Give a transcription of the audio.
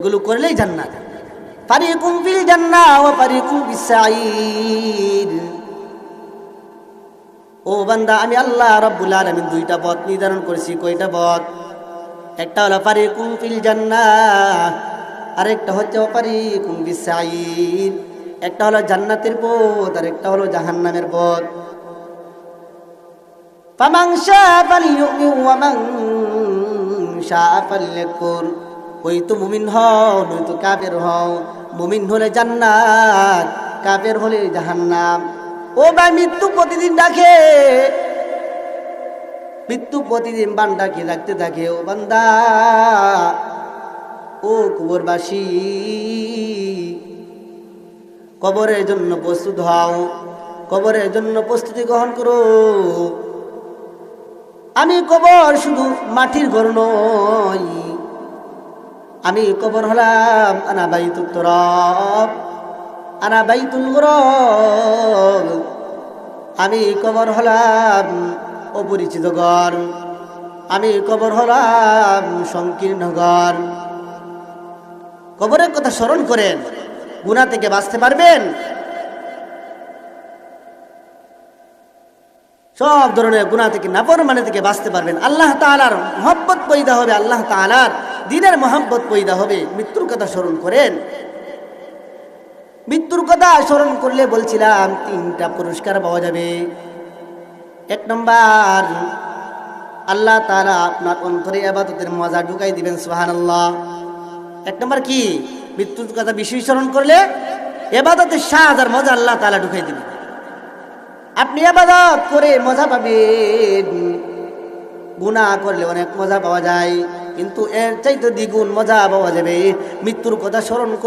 এগুলো করলেই জান্নাত। ফারিকুম ফিল জান্নাহ ওয়া ফারিকুম ফিস সাঈর। ও বান্দা, আমি আল্লাহ রাব্বুল আলামিন দুইটা পথ নির্ধারণ করেছি। কয়টা পথ? একটা হলো ফারিকুম ফিল জান্নাহ, আরেকটা হচ্ছে ওয়া ফারিকুম ফিস সাঈর। একটা হলো জান্নাতের পথ আর একটা হলো জাহান্নামের পথ। ফামান শাআ ফালিউমিন ওয়া মান শাআ ফালইয়াকফুর। ওই তো মুমিন হও, নয়তো কাফের হও। মুমিন হলে জান্নাত, কাফের হলে জাহান্নাম। ও ভাই, মৃত্যু প্রতিদিন ডাকে, মৃত্যু প্রতিদিন বান্দাকে ডাকতে থাকে। ও বান্দা, ও কবরবাসী, কবরের জন্য প্রস্তুত হও, কবরের জন্য প্রস্তুতি গ্রহণ করো। আমি কবর শুধু মাটির ঘর নয়, আমি কবর হলাম আনা বাইতুত তুরাব, আনা বাইতুল গুরব। আমি কবর হলাম অপরিচিত ঘর, আমি কবর হলাম সংকীর্ণ ঘর। কবরের কথা স্মরণ করেন, গুনাহ থেকে বাঁচতে পারবেন। সব ধরনের গুনাহ থেকে, নাফরমানি থেকে বাঁচতে পারবেন। আল্লাহ তাআলার মহব্বত পয়দা হবে, আল্লাহ তাআলার দ্বীনের মহব্বত পয়দা হবে। মৃত্যুর কথা স্মরণ করেন। মৃত্যুর কথা স্মরণ করলে বলছিলাম তিনটা পুরস্কার পাওয়া যাবে। এক নম্বর, আল্লাহ তাআলা আপনার অন্তরে ইবাদতের মজা ঢুকাই দিবেন। সুবহানাল্লাহ। এক নম্বর কি? মৃত্যুর কথা বেশি স্মরণ করলে ইবাদতের স্বাদ আর মজা আল্লাহ তাআলা ঢুকাই দিবেন। আপনি ইবাদত করে মজা পাবেন। গুনাহ করলে অনেক মজা পাওয়া যায়, কিন্তু এর চাইতে দ্বিগুণ মজা পাওয়া যাবে মৃত্যুর কথা স্মরণ